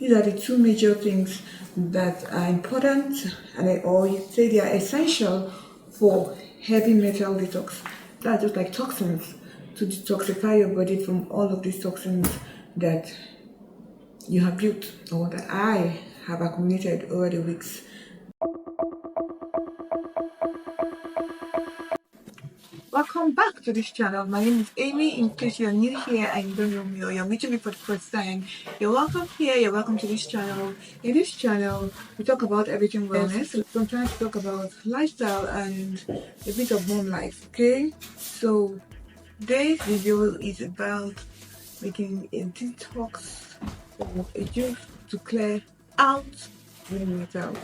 These are the two major things that are important, or you say they are essential for heavy metal detox. That's just like toxins, to detoxify your body from all of these toxins that you have built or that I have accumulated over the weeks. Welcome back to this channel. My name is Amy. In case you're new here and you don't know me or you're meeting me for the first time, you're welcome here. You're welcome to this channel. In this channel, we talk about everything wellness. We sometimes talk about lifestyle and a bit of home life. Okay, so today's video is about making a detox or a juice to clear out the metal.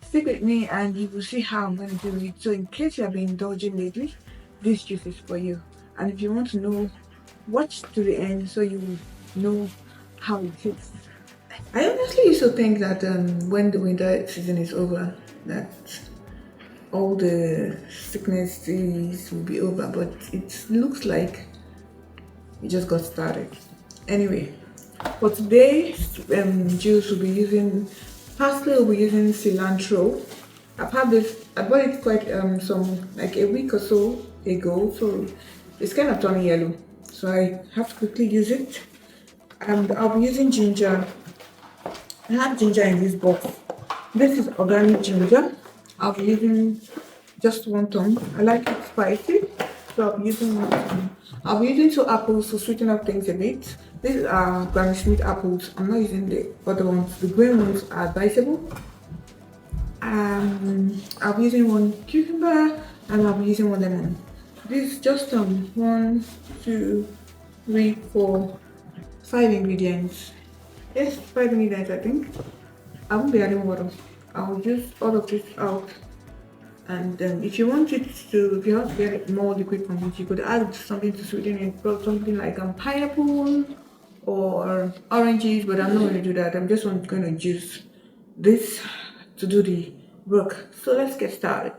Stick with me and you will see how I'm going to do it. So in case you have been indulging lately, this juice is for you. And if you want to know, watch to the end so you will know how it tastes. I honestly used to think that when the winter season is over, that all the sicknesses will be over, but it looks like it just got started. Anyway, for today's juice, we'll be using parsley, we'll be using cilantro. I bought it quite like a week or so ago, so it's kind of turning yellow, so I have to quickly use it. And I'll be using ginger. I have ginger in this box. This is organic ginger. I'll be using just 1 thumb. I like it spicy, so I'll be using 1 thumb. I'll be using 2 apples to sweeten up things a bit. These are Granny Smith apples. I'm not using the other ones. The green ones are advisable. I'll be using 1 cucumber and I'll be using 1 lemon. This is just 1, 2, 3, 4, 5 ingredients. Yes, 5 ingredients I think. I won't be adding water. I'll use all of this out. And if you want to get it more liquid from it, you could add something to sweeten it, something like pineapple or oranges, but I'm not going to do that. I'm just going to juice this to do the work. So let's get started.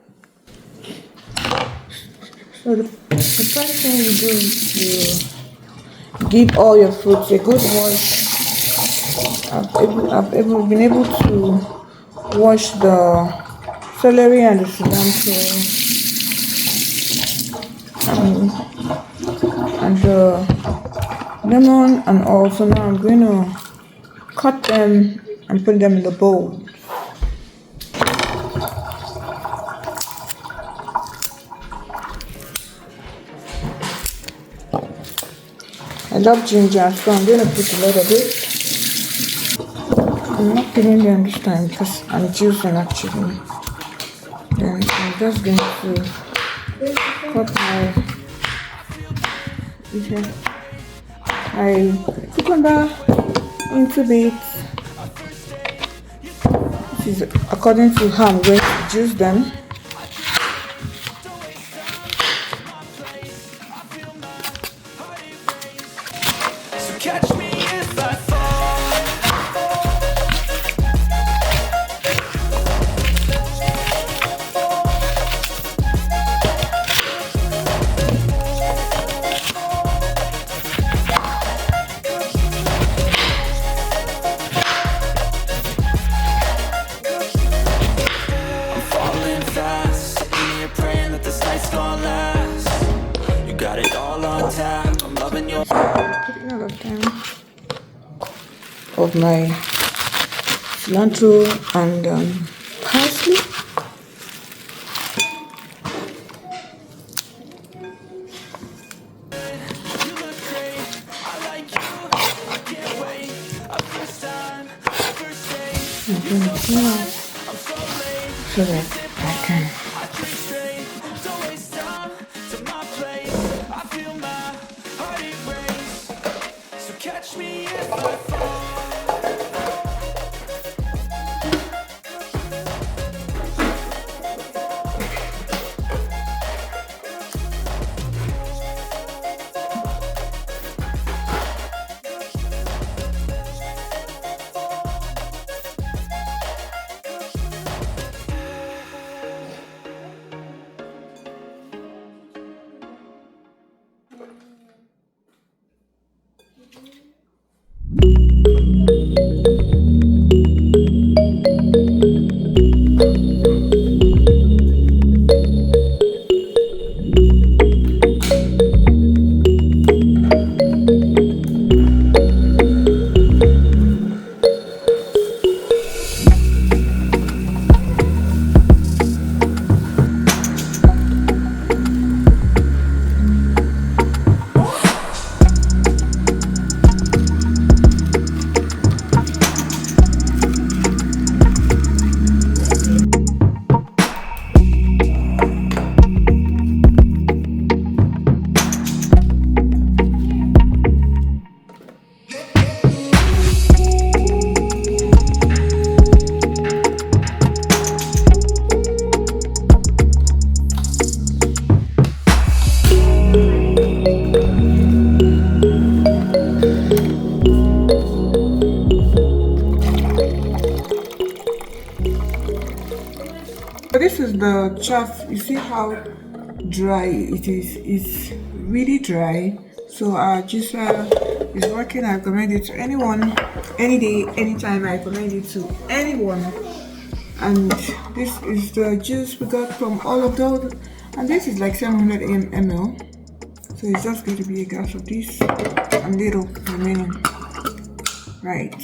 So the first thing you do is you give all your fruits a good wash. I've been able to wash the celery and the cilantro and the lemon and all. So now I'm going to cut them and put them in the bowl. I love ginger, so I'm going to put a lot of it. I'm not putting them this time because I'm juicing actually. Then I'm just going to cut my cucumber into bits. This is according to how I'm going to juice them. Catch me if I fall. I'm falling fast, sitting here praying that this night's gonna last. You got it all on tap. I'm loving your Putting all of them of my cilantro and parsley. You look great, I like you, I can't wait. Our first time, first date. I'm going to clean out I'm so late, so that I can. I drink straight. Don't waste time to my place. I feel my heart erase. So catch me if I fall. this is the chaff. You see how dry it is? It's really dry. So our juicer is working. I recommend it to anyone, any day, anytime. I recommend it to anyone. And this is the juice we got from all of those, and this is like 700 ml. So it's just going to be a glass of this and little remaining. Right.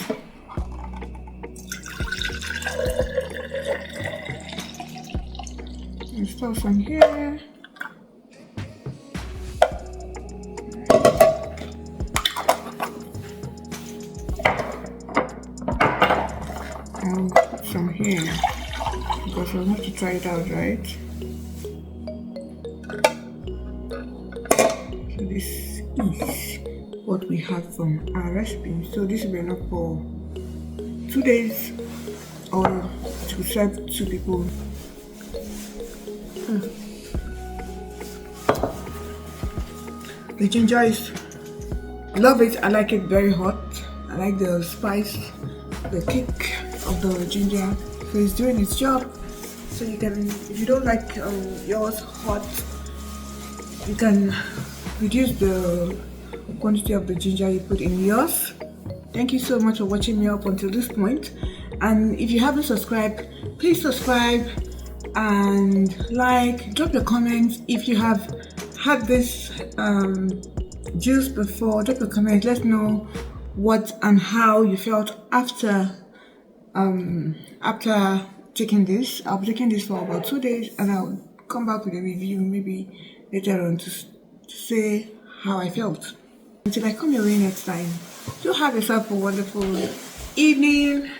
Install some here. I'll put some here because I'll have to try it out, right? So this is what we have from our recipe. So this will be enough for 2 days, or to serve 2 people. The ginger is, love it. I like it very hot. I like the spice, the kick of the ginger. So it's doing its job. So you can, if you don't like yours hot, you can reduce the quantity of the ginger you put in yours. Thank you so much for watching me up until this point. And if you haven't subscribed, please subscribe and like, drop your comments. If you have had this juice before, drop a comment. Let us know what and how you felt after taking this. I'll be taking this for about 2 days, and I'll come back with a review maybe later on to say how I felt. Until I come your way next time, do have yourself a wonderful evening,